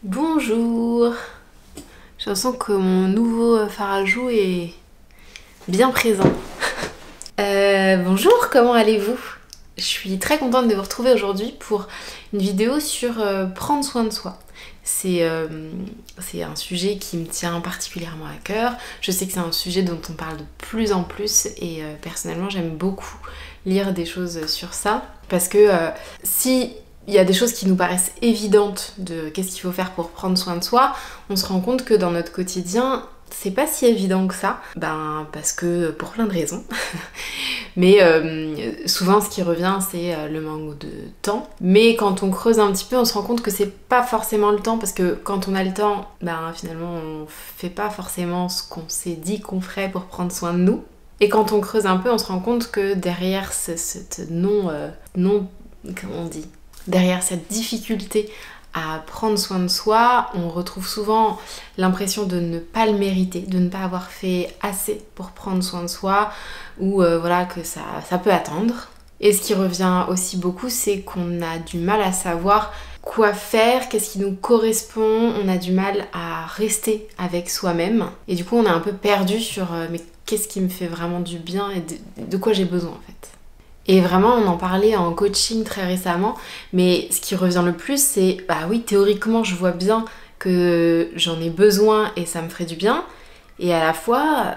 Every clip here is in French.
Bonjour. J'ai l'impression que mon nouveau fard à joues est bien présent. Bonjour, comment allez-vous? Je suis très contente de vous retrouver aujourd'hui pour une vidéo sur prendre soin de soi. C'est un sujet qui me tient particulièrement à cœur. Je sais que c'est un sujet dont on parle de plus en plus et personnellement j'aime beaucoup lire des choses sur ça parce que si il y a des choses qui nous paraissent évidentes de qu'est-ce qu'il faut faire pour prendre soin de soi, on se rend compte que dans notre quotidien, c'est pas si évident que ça. Parce que pour plein de raisons. Mais souvent ce qui revient c'est le manque de temps. Mais quand on creuse un petit peu, on se rend compte que c'est pas forcément le temps, parce que quand on a le temps, finalement on fait pas forcément ce qu'on s'est dit qu'on ferait pour prendre soin de nous. Et quand on creuse un peu, on se rend compte que derrière derrière cette difficulté à prendre soin de soi, on retrouve souvent l'impression de ne pas le mériter, de ne pas avoir fait assez pour prendre soin de soi, ou que ça peut attendre. Et ce qui revient aussi beaucoup, c'est qu'on a du mal à savoir quoi faire, qu'est-ce qui nous correspond, on a du mal à rester avec soi-même. Et du coup, on est un peu perdu sur mais qu'est-ce qui me fait vraiment du bien et de quoi j'ai besoin en fait. Et vraiment, on en parlait en coaching très récemment, mais ce qui revient le plus, c'est oui, théoriquement, je vois bien que j'en ai besoin et ça me ferait du bien, et à la fois,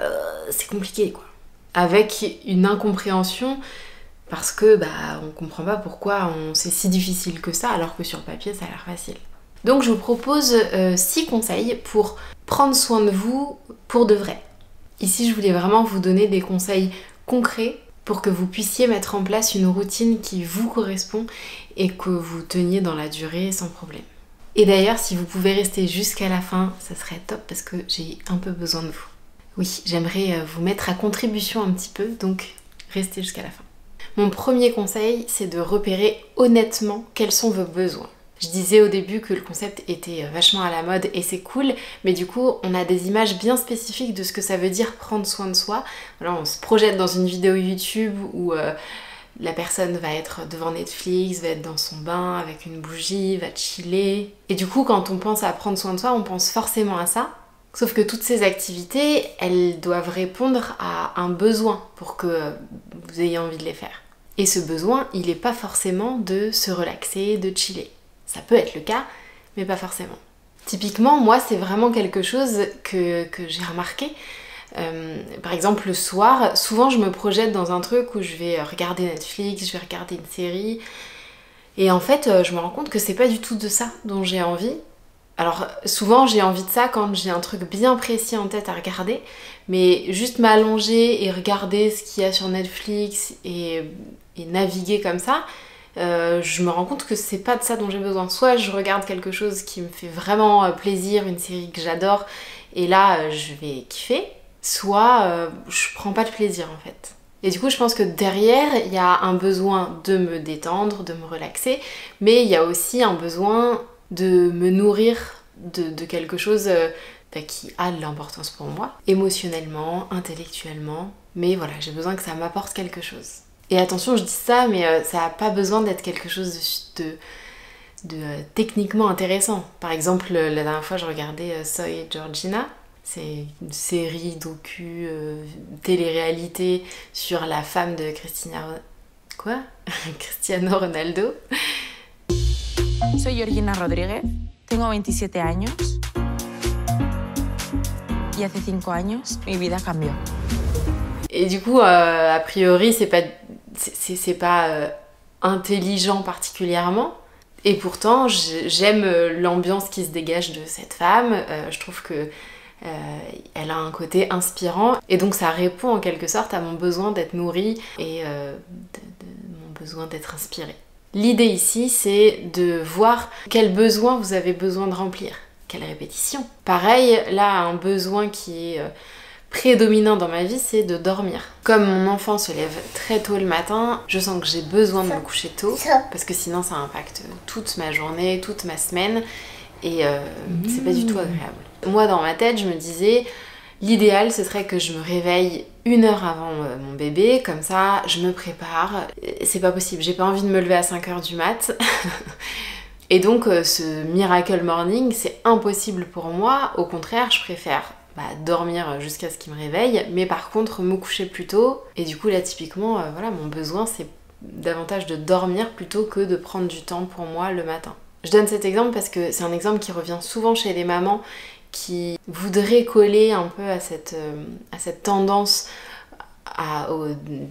c'est compliqué quoi. Avec une incompréhension, parce que on comprend pas pourquoi c'est si difficile que ça, alors que sur le papier, ça a l'air facile. Donc je vous propose 6 conseils pour prendre soin de vous pour de vrai. Ici, je voulais vraiment vous donner des conseils concrets pour que vous puissiez mettre en place une routine qui vous correspond et que vous teniez dans la durée sans problème. Et d'ailleurs, si vous pouvez rester jusqu'à la fin, ça serait top parce que j'ai un peu besoin de vous. Oui, j'aimerais vous mettre à contribution un petit peu, donc restez jusqu'à la fin. Mon premier conseil, c'est de repérer honnêtement quels sont vos besoins. Je disais au début que le concept était vachement à la mode et c'est cool, mais du coup on a des images bien spécifiques de ce que ça veut dire prendre soin de soi. Voilà, on se projette dans une vidéo YouTube où la personne va être devant Netflix, va être dans son bain avec une bougie, va chiller. Et du coup quand on pense à prendre soin de soi, on pense forcément à ça. Sauf que toutes ces activités, elles doivent répondre à un besoin pour que vous ayez envie de les faire. Et ce besoin, il n'est pas forcément de se relaxer, de chiller. Ça peut être le cas, mais pas forcément. Typiquement, moi, c'est vraiment quelque chose que j'ai remarqué. Par exemple, le soir, souvent je me projette dans un truc où je vais regarder Netflix, je vais regarder une série. Et en fait, je me rends compte que c'est pas du tout de ça dont j'ai envie. Alors, souvent, j'ai envie de ça quand j'ai un truc bien précis en tête à regarder. Mais juste m'allonger et regarder ce qu'il y a sur Netflix et naviguer comme ça, je me rends compte que c'est pas de ça dont j'ai besoin. Soit je regarde quelque chose qui me fait vraiment plaisir, une série que j'adore, et là je vais kiffer, soit je prends pas de plaisir en fait. Et du coup je pense que derrière il y a un besoin de me détendre, de me relaxer, mais il y a aussi un besoin de me nourrir de quelque chose qui a de l'importance pour moi, émotionnellement, intellectuellement, mais voilà, j'ai besoin que ça m'apporte quelque chose. Et attention, je dis ça, mais ça n'a pas besoin d'être quelque chose de techniquement intéressant. Par exemple, la dernière fois, je regardais Soy Georgina. C'est une série docu, télé-réalité sur la femme de Cristiano Ronaldo. Soy Georgina Rodríguez, tengo 27 años y hace 5 años mi vida cambió. Et du coup, a priori, c'est pas intelligent particulièrement. Et pourtant, j'aime l'ambiance qui se dégage de cette femme. Je trouve que elle a un côté inspirant. Et donc, ça répond en quelque sorte à mon besoin d'être nourrie et mon besoin d'être inspirée. L'idée ici, c'est de voir quel besoin vous avez besoin de remplir. Quelle répétition. Pareil, là, un besoin qui est prédominant dans ma vie, c'est de dormir. Comme mon enfant se lève très tôt le matin, je sens que j'ai besoin de me coucher tôt, parce que sinon ça impacte toute ma journée, toute ma semaine, et c'est pas du tout agréable. Moi dans ma tête, je me disais, l'idéal ce serait que je me réveille 1 heure avant mon bébé, comme ça je me prépare. C'est pas possible, j'ai pas envie de me lever à 5h du mat. Et donc ce miracle morning, c'est impossible pour moi. Au contraire, je préfère dormir jusqu'à ce qu'il me réveille, mais par contre me coucher plus tôt. Et du coup là typiquement, voilà, mon besoin c'est davantage de dormir plutôt que de prendre du temps pour moi le matin. Je donne cet exemple parce que c'est un exemple qui revient souvent chez les mamans qui voudraient coller un peu à cette tendance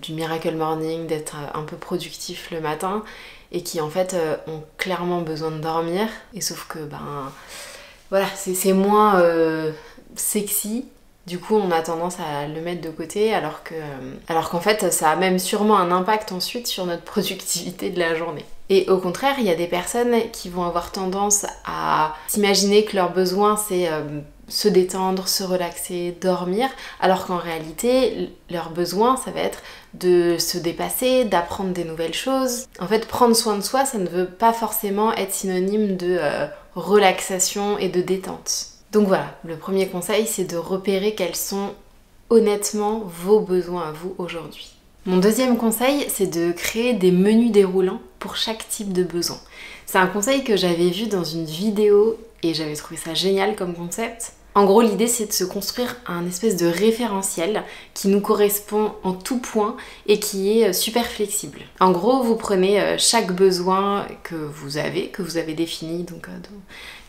du miracle morning, d'être un peu productif le matin, et qui en fait ont clairement besoin de dormir. Et sauf que voilà, c'est moins sexy. Du coup, on a tendance à le mettre de côté, alors qu'en fait, ça a même sûrement un impact ensuite sur notre productivité de la journée. Et au contraire, il y a des personnes qui vont avoir tendance à s'imaginer que leur besoin, c'est se détendre, se relaxer, dormir, alors qu'en réalité, leur besoin, ça va être de se dépasser, d'apprendre des nouvelles choses. En fait, prendre soin de soi, ça ne veut pas forcément être synonyme de relaxation et de détente. Donc voilà, le premier conseil, c'est de repérer quels sont honnêtement vos besoins à vous aujourd'hui. Mon deuxième conseil, c'est de créer des menus déroulants pour chaque type de besoin. C'est un conseil que j'avais vu dans une vidéo et j'avais trouvé ça génial comme concept. En gros, l'idée, c'est de se construire un espèce de référentiel qui nous correspond en tout point et qui est super flexible. En gros, vous prenez chaque besoin que vous avez défini, donc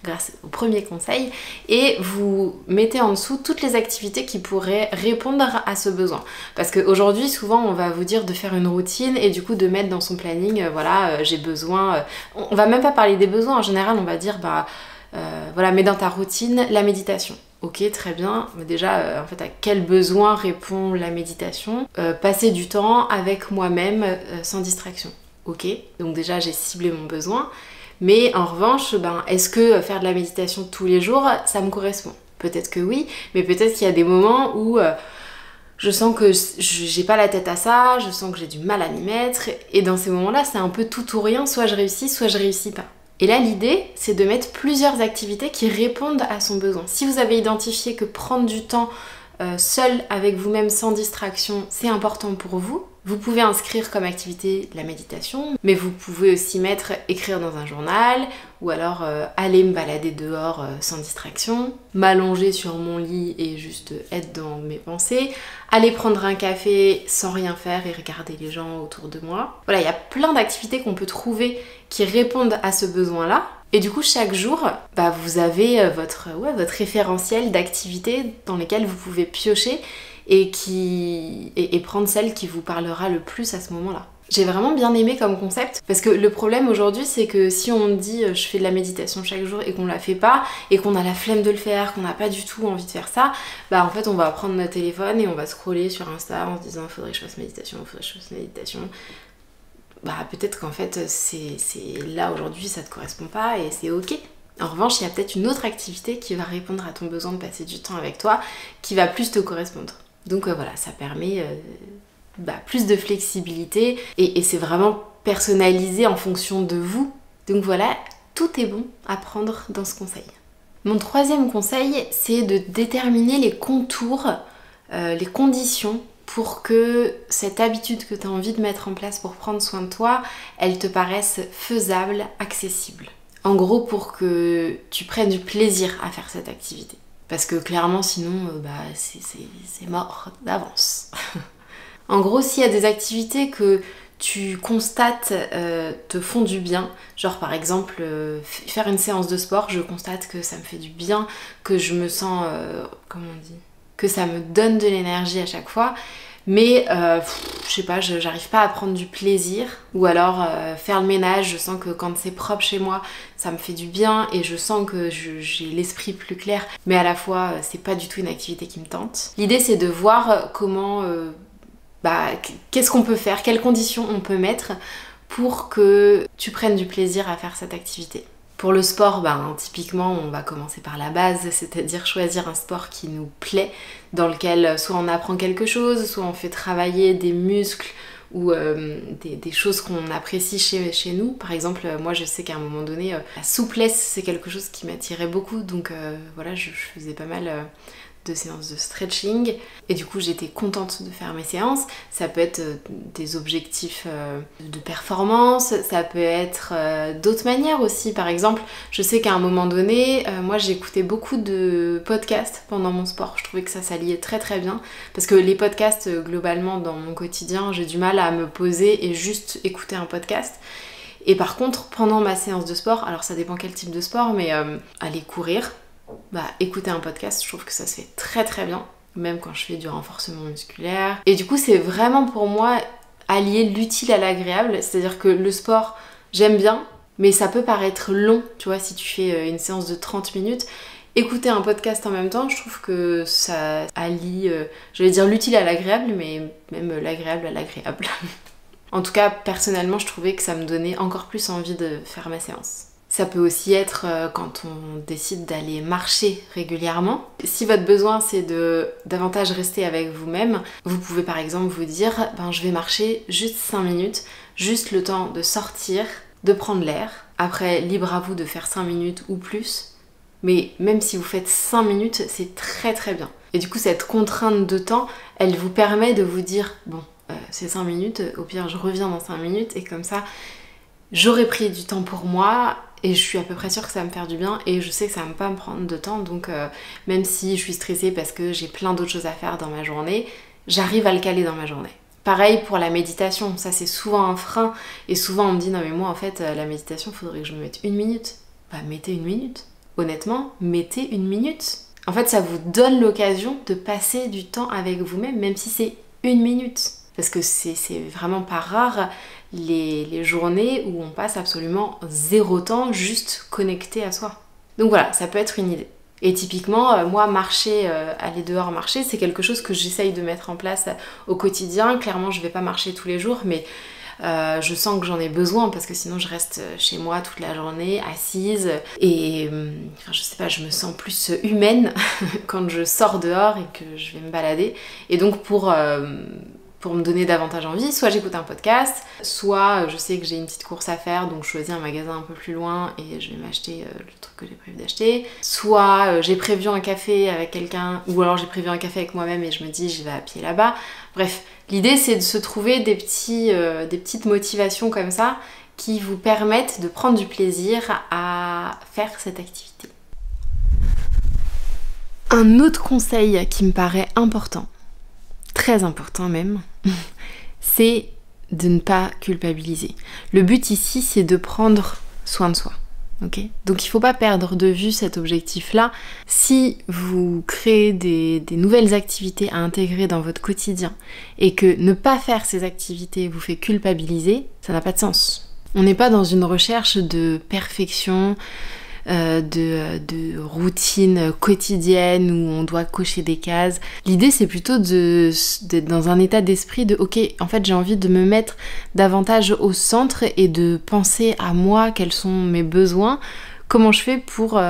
grâce au premier conseil, et vous mettez en dessous toutes les activités qui pourraient répondre à ce besoin. Parce qu'aujourd'hui, souvent, on va vous dire de faire une routine et du coup de mettre dans son planning, j'ai besoin... on va même pas parler des besoins, en général, on va dire, voilà, mets dans ta routine la méditation. Ok, très bien, mais déjà, en fait, à quel besoin répond la méditation ? Passer du temps avec moi-même sans distraction. Ok, donc déjà, j'ai ciblé mon besoin. Mais en revanche, est-ce que faire de la méditation tous les jours, ça me correspond ? Peut-être que oui, mais peut-être qu'il y a des moments où je sens que j'ai pas la tête à ça, je sens que j'ai du mal à m'y mettre, et dans ces moments-là, c'est un peu tout ou rien, soit je réussis pas. Et là, l'idée, c'est de mettre plusieurs activités qui répondent à son besoin. Si vous avez identifié que prendre du temps seul avec vous-même sans distraction, c'est important pour vous, vous pouvez inscrire comme activité la méditation, mais vous pouvez aussi mettre écrire dans un journal, ou alors aller me balader dehors sans distraction, m'allonger sur mon lit et juste être dans mes pensées, aller prendre un café sans rien faire et regarder les gens autour de moi. Voilà, il y a plein d'activités qu'on peut trouver qui répondent à ce besoin-là. Et du coup, chaque jour, vous avez votre référentiel d'activités dans lesquelles vous pouvez piocher et prendre celle qui vous parlera le plus à ce moment-là. J'ai vraiment bien aimé comme concept, parce que le problème aujourd'hui, c'est que si on dit je fais de la méditation chaque jour et qu'on la fait pas, et qu'on a la flemme de le faire, qu'on n'a pas du tout envie de faire ça, en fait on va prendre notre téléphone et on va scroller sur Insta en se disant faudrait que je fasse méditation, peut-être qu'en fait c'est là aujourd'hui ça te correspond pas et c'est ok. En revanche, il y a peut-être une autre activité qui va répondre à ton besoin de passer du temps avec toi, qui va plus te correspondre. Donc voilà, ça permet plus de flexibilité et c'est vraiment personnalisé en fonction de vous. Donc voilà, tout est bon à prendre dans ce conseil. Mon troisième conseil, c'est de déterminer les contours, les conditions pour que cette habitude que tu as envie de mettre en place pour prendre soin de toi, elle te paraisse faisable, accessible. En gros, pour que tu prennes du plaisir à faire cette activité. Parce que clairement, sinon, c'est mort d'avance. En gros, s'il y a des activités que tu constates te font du bien, genre par exemple faire une séance de sport, je constate que ça me fait du bien, que je me sens, que ça me donne de l'énergie à chaque fois, mais je sais pas, j'arrive pas à prendre du plaisir, ou alors faire le ménage, je sens que quand c'est propre chez moi, ça me fait du bien et je sens que j'ai l'esprit plus clair, mais à la fois c'est pas du tout une activité qui me tente. L'idée c'est de voir comment qu'est-ce qu'on peut faire, quelles conditions on peut mettre pour que tu prennes du plaisir à faire cette activité. Pour le sport, typiquement, on va commencer par la base, c'est-à-dire choisir un sport qui nous plaît, dans lequel soit on apprend quelque chose, soit on fait travailler des muscles ou des choses qu'on apprécie chez nous. Par exemple, moi je sais qu'à un moment donné, la souplesse c'est quelque chose qui m'attirait beaucoup, donc je faisais pas mal de séances de stretching et du coup j'étais contente de faire mes séances. Ça peut être des objectifs de performance, ça peut être d'autres manières aussi. Par exemple, je sais qu'à un moment donné, moi j'écoutais beaucoup de podcasts pendant mon sport. Je trouvais que ça s'alliait très très bien parce que les podcasts globalement dans mon quotidien, j'ai du mal à me poser et juste écouter un podcast. Et par contre, pendant ma séance de sport, alors ça dépend quel type de sport, mais aller courir, écouter un podcast, je trouve que ça se fait très très bien, même quand je fais du renforcement musculaire. Et du coup, c'est vraiment pour moi allier l'utile à l'agréable, c'est-à-dire que le sport, j'aime bien, mais ça peut paraître long, tu vois, si tu fais une séance de 30 minutes. Écouter un podcast en même temps, je trouve que ça allie, j'allais dire l'utile à l'agréable, mais même l'agréable à l'agréable. En tout cas, personnellement, je trouvais que ça me donnait encore plus envie de faire ma séance. Ça peut aussi être quand on décide d'aller marcher régulièrement. Si votre besoin c'est de davantage rester avec vous-même, vous pouvez par exemple vous dire je vais marcher juste 5 minutes, juste le temps de sortir, de prendre l'air. Après, libre à vous de faire 5 minutes ou plus. Mais même si vous faites 5 minutes, c'est très très bien. Et du coup, cette contrainte de temps, elle vous permet de vous dire c'est 5 minutes, au pire je reviens dans 5 minutes et comme ça j'aurai pris du temps pour moi et je suis à peu près sûre que ça va me faire du bien et je sais que ça va pas me prendre de temps, donc même si je suis stressée parce que j'ai plein d'autres choses à faire dans ma journée, j'arrive à le caler dans ma journée. Pareil pour la méditation, ça c'est souvent un frein et souvent on me dit non mais moi en fait la méditation faudrait que je me mette 1 minute. Mettez 1 minute, honnêtement mettez 1 minute. En fait ça vous donne l'occasion de passer du temps avec vous-même, même si c'est 1 minute. Parce que c'est vraiment pas rare les journées où on passe absolument 0 temps juste connecté à soi. Donc voilà, ça peut être une idée. Et typiquement, moi, aller dehors marcher, c'est quelque chose que j'essaye de mettre en place au quotidien. Clairement, je vais pas marcher tous les jours, mais je sens que j'en ai besoin parce que sinon je reste chez moi toute la journée, assise. Et je sais pas, je me sens plus humaine quand je sors dehors et que je vais me balader. Et donc pour me donner davantage envie, soit j'écoute un podcast, soit je sais que j'ai une petite course à faire, donc je choisis un magasin un peu plus loin et je vais m'acheter le truc que j'ai prévu d'acheter, soit j'ai prévu un café avec quelqu'un, ou alors j'ai prévu un café avec moi-même et je me dis j'y vais à pied là-bas. Bref, l'idée c'est de se trouver des petites motivations comme ça qui vous permettent de prendre du plaisir à faire cette activité. Un autre conseil qui me paraît important, très important même, c'est de ne pas culpabiliser. Le but ici, c'est de prendre soin de soi. Okay ? Donc il ne faut pas perdre de vue cet objectif-là. Si vous créez des nouvelles activités à intégrer dans votre quotidien et que ne pas faire ces activités vous fait culpabiliser, ça n'a pas de sens. On n'est pas dans une recherche de perfection, de routine quotidienne où on doit cocher des cases. L'idée c'est plutôt d'être dans un état d'esprit de ok, en fait j'ai envie de me mettre davantage au centre et de penser à moi, quels sont mes besoins, comment je fais pour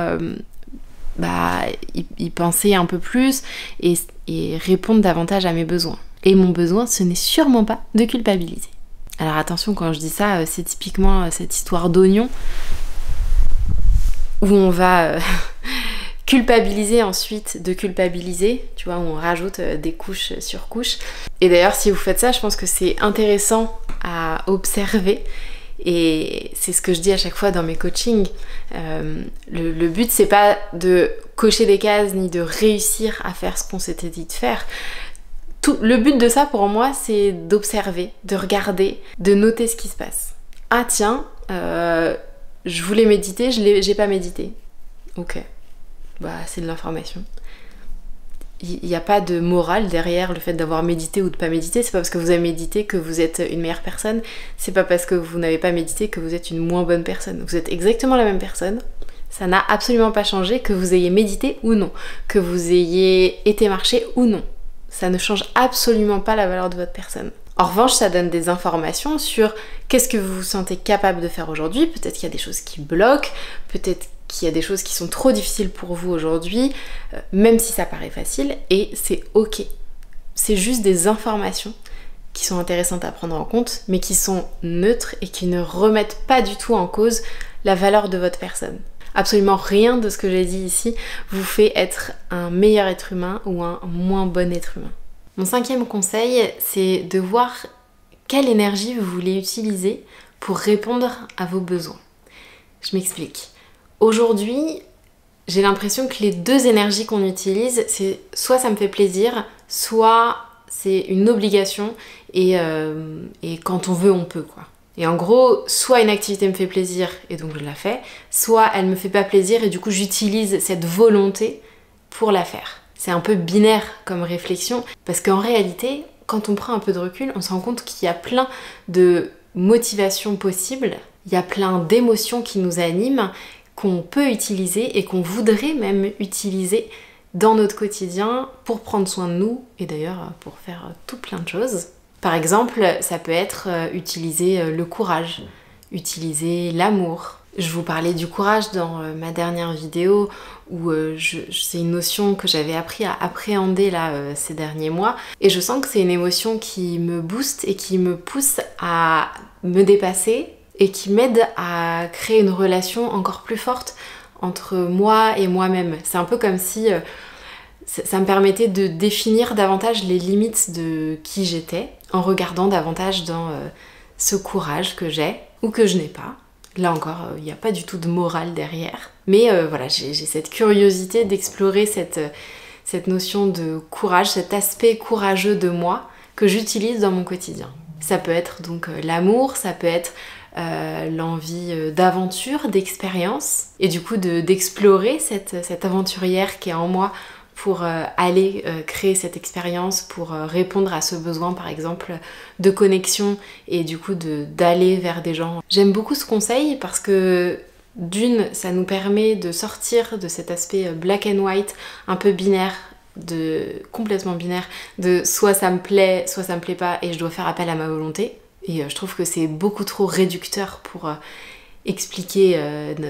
y penser un peu plus et répondre davantage à mes besoins. Et mon besoin, ce n'est sûrement pas de culpabiliser. Alors attention, quand je dis ça, c'est typiquement cette histoire d'oignon où on va culpabiliser ensuite de culpabiliser, tu vois, où on rajoute des couches sur couches. Et d'ailleurs, si vous faites ça, je pense que c'est intéressant à observer. Et c'est ce que je dis à chaque fois dans mes coachings. Le but, c'est pas de cocher des cases ni de réussir à faire ce qu'on s'était dit de faire. Le but de ça, pour moi, c'est d'observer, de regarder, de noter ce qui se passe. Ah tiens, je voulais méditer, j'ai pas médité. Ok, c'est de l'information. Il n'y a pas de morale derrière le fait d'avoir médité ou de pas méditer. C'est pas parce que vous avez médité que vous êtes une meilleure personne. C'est pas parce que vous n'avez pas médité que vous êtes une moins bonne personne. Vous êtes exactement la même personne. Ça n'a absolument pas changé que vous ayez médité ou non, que vous ayez été marcher ou non. Ça ne change absolument pas la valeur de votre personne. En revanche, ça donne des informations sur qu'est-ce que vous vous sentez capable de faire aujourd'hui. Peut-être qu'il y a des choses qui bloquent, peut-être qu'il y a des choses qui sont trop difficiles pour vous aujourd'hui, même si ça paraît facile, et c'est ok. C'est juste des informations qui sont intéressantes à prendre en compte, mais qui sont neutres et qui ne remettent pas du tout en cause la valeur de votre personne. Absolument rien de ce que j'ai dit ici vous fait être un meilleur être humain ou un moins bon être humain. Mon 5e conseil, c'est de voir quelle énergie vous voulez utiliser pour répondre à vos besoins. Je m'explique. Aujourd'hui, j'ai l'impression que les 2 énergies qu'on utilise, c'est soit ça me fait plaisir, soit c'est une obligation et quand on veut, on peut quoi. Et en gros, soit une activité me fait plaisir et donc je la fais, soit elle me fait pas plaisir et du coup j'utilise cette volonté pour la faire. C'est un peu binaire comme réflexion parce qu'en réalité, quand on prend un peu de recul, on se rend compte qu'il y a plein de motivations possibles, il y a plein d'émotions qui nous animent, qu'on peut utiliser et qu'on voudrait même utiliser dans notre quotidien pour prendre soin de nous et d'ailleurs pour faire tout plein de choses. Par exemple, ça peut être utiliser le courage, utiliser l'amour. Je vous parlais du courage dans ma dernière vidéo où c'est une notion que j'avais appris à appréhender là ces derniers mois et je sens que c'est une émotion qui me booste et qui me pousse à me dépasser et qui m'aide à créer une relation encore plus forte entre moi et moi-même. C'est un peu comme si ça me permettait de définir davantage les limites de qui j'étais en regardant davantage dans ce courage que j'ai ou que je n'ai pas. Là encore, il n'y a pas du tout de morale derrière. Mais voilà, j'ai cette curiosité d'explorer cette notion de courage, cet aspect courageux de moi que j'utilise dans mon quotidien. Ça peut être donc l'amour, ça peut être l'envie d'aventure, d'expérience, et du coup d'explorer cette aventurière qui est en moi pour aller créer cette expérience, pour répondre à ce besoin par exemple de connexion et du coup d'aller vers des gens. J'aime beaucoup ce conseil parce que d'une, ça nous permet de sortir de cet aspect black and white, un peu binaire, complètement binaire, de soit ça me plaît, soit ça me plaît pas et je dois faire appel à ma volonté. Et je trouve que c'est beaucoup trop réducteur pour expliquer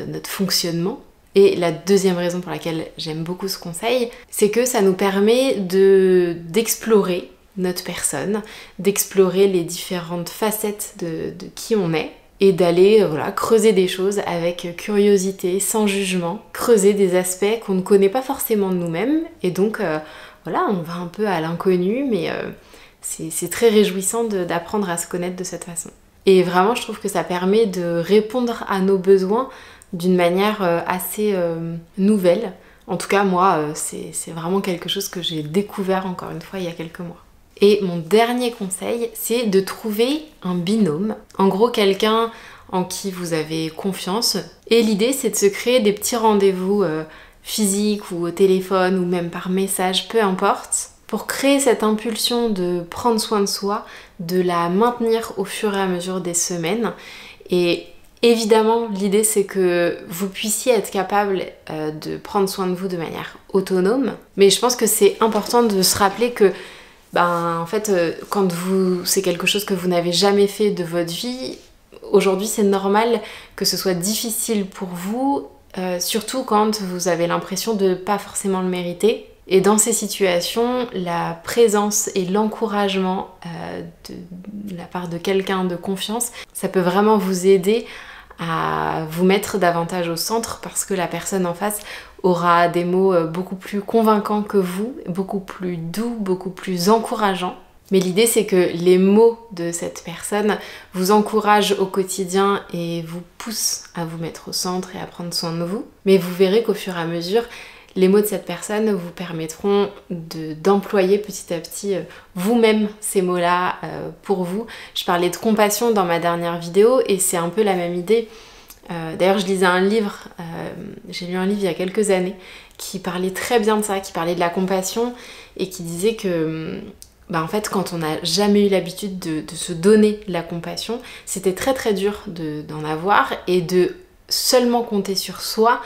notre fonctionnement. Et la deuxième raison pour laquelle j'aime beaucoup ce conseil, c'est que ça nous permet d'explorer notre personne, d'explorer les différentes facettes de qui on est et d'aller creuser des choses avec curiosité, sans jugement, creuser des aspects qu'on ne connaît pas forcément de nous-mêmes. Et donc on va un peu à l'inconnu, mais c'est très réjouissant d'apprendre à se connaître de cette façon. Et vraiment, je trouve que ça permet de répondre à nos besoins d'une manière assez nouvelle. En tout cas, moi, c'est vraiment quelque chose que j'ai découvert encore une fois il y a quelques mois. Et mon dernier conseil, c'est de trouver un binôme. En gros, quelqu'un en qui vous avez confiance. Et l'idée, c'est de se créer des petits rendez-vous physiques ou au téléphone ou même par message, peu importe, pour créer cette impulsion de prendre soin de soi, de la maintenir au fur et à mesure des semaines. Et évidemment, l'idée c'est que vous puissiez être capable de prendre soin de vous de manière autonome. Mais je pense que c'est important de se rappeler que en fait, quand c'est quelque chose que vous n'avez jamais fait de votre vie, aujourd'hui c'est normal que ce soit difficile pour vous, surtout quand vous avez l'impression de ne pas forcément le mériter. Et dans ces situations, la présence et l'encouragement de la part de quelqu'un de confiance, ça peut vraiment vous aider à vous mettre davantage au centre parce que la personne en face aura des mots beaucoup plus convaincants que vous, beaucoup plus doux, beaucoup plus encourageants. Mais l'idée c'est que les mots de cette personne vous encouragent au quotidien et vous poussent à vous mettre au centre et à prendre soin de vous. Mais vous verrez qu'au fur et à mesure, les mots de cette personne vous permettront d'employer petit à petit vous-même ces mots-là pour vous. Je parlais de compassion dans ma dernière vidéo et c'est un peu la même idée. D'ailleurs, je lisais un livre, j'ai lu un livre il y a quelques années qui parlait très bien de ça, qui parlait de la compassion et qui disait que en fait, quand on n'a jamais eu l'habitude de se donner de la compassion, c'était très très dur d'en avoir et de seulement compter sur soi.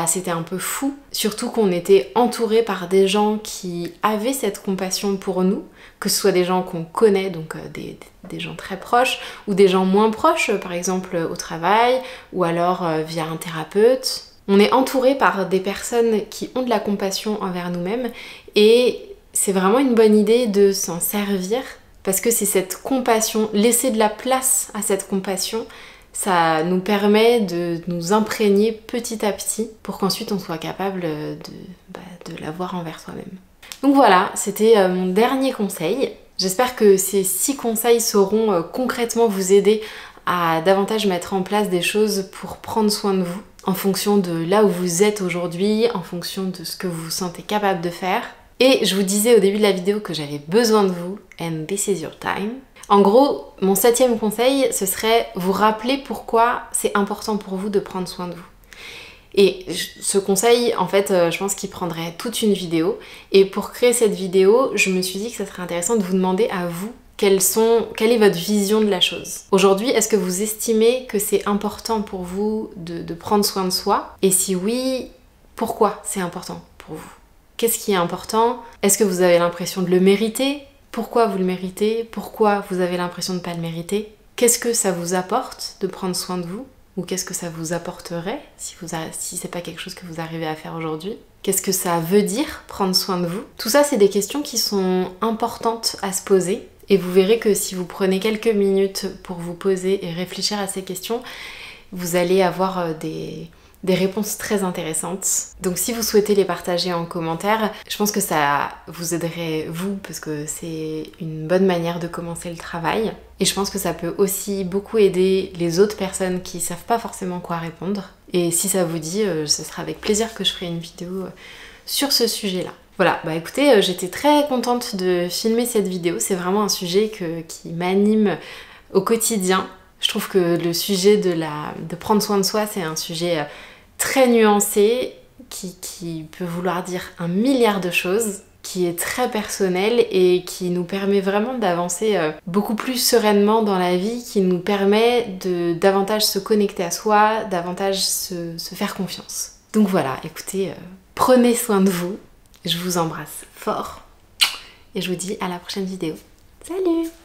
C'était un peu fou, surtout qu'on était entouré par des gens qui avaient cette compassion pour nous, que ce soit des gens qu'on connaît, donc des gens très proches, ou des gens moins proches, par exemple au travail, ou alors via un thérapeute. On est entouré par des personnes qui ont de la compassion envers nous-mêmes, et c'est vraiment une bonne idée de s'en servir, parce que c'est cette compassion, laisser de la place à cette compassion, ça nous permet de nous imprégner petit à petit pour qu'ensuite on soit capable de l'avoir envers soi-même. Donc voilà, c'était mon dernier conseil. J'espère que ces 6 conseils sauront concrètement vous aider à davantage mettre en place des choses pour prendre soin de vous en fonction de là où vous êtes aujourd'hui, en fonction de ce que vous vous sentez capable de faire. Et je vous disais au début de la vidéo que j'avais besoin de vous, and this is your time. En gros, mon 7e conseil, ce serait vous rappeler pourquoi c'est important pour vous de prendre soin de vous. Et ce conseil, en fait, je pense qu'il prendrait toute une vidéo. Et pour créer cette vidéo, je me suis dit que ça serait intéressant de vous demander à vous quelle est votre vision de la chose. Aujourd'hui, est-ce que vous estimez que c'est important pour vous de prendre soin de soi? Et si oui, pourquoi c'est important pour vous? Qu'est-ce qui est important? Est-ce que vous avez l'impression de le mériter? Pourquoi vous le méritez? Pourquoi vous avez l'impression de ne pas le mériter? Qu'est-ce que ça vous apporte de prendre soin de vous? Ou qu'est-ce que ça vous apporterait si c'est pas quelque chose que vous arrivez à faire aujourd'hui? Qu'est-ce que ça veut dire prendre soin de vous? Tout ça, c'est des questions qui sont importantes à se poser. Et vous verrez que si vous prenez quelques minutes pour vous poser et réfléchir à ces questions, vous allez avoir des réponses très intéressantes. Donc si vous souhaitez les partager en commentaire, je pense que ça vous aiderait vous, parce que c'est une bonne manière de commencer le travail. Et je pense que ça peut aussi beaucoup aider les autres personnes qui savent pas forcément quoi répondre. Et si ça vous dit, ce sera avec plaisir que je ferai une vidéo sur ce sujet-là. Voilà, bah écoutez, j'étais très contente de filmer cette vidéo. C'est vraiment un sujet qui m'anime au quotidien. Je trouve que le sujet de prendre soin de soi, c'est un sujet très nuancé, qui peut vouloir dire un milliard de choses, qui est très personnel et qui nous permet vraiment d'avancer beaucoup plus sereinement dans la vie, qui nous permet de davantage se connecter à soi, davantage se faire confiance. Donc voilà, écoutez, prenez soin de vous, je vous embrasse fort et je vous dis à la prochaine vidéo. Salut!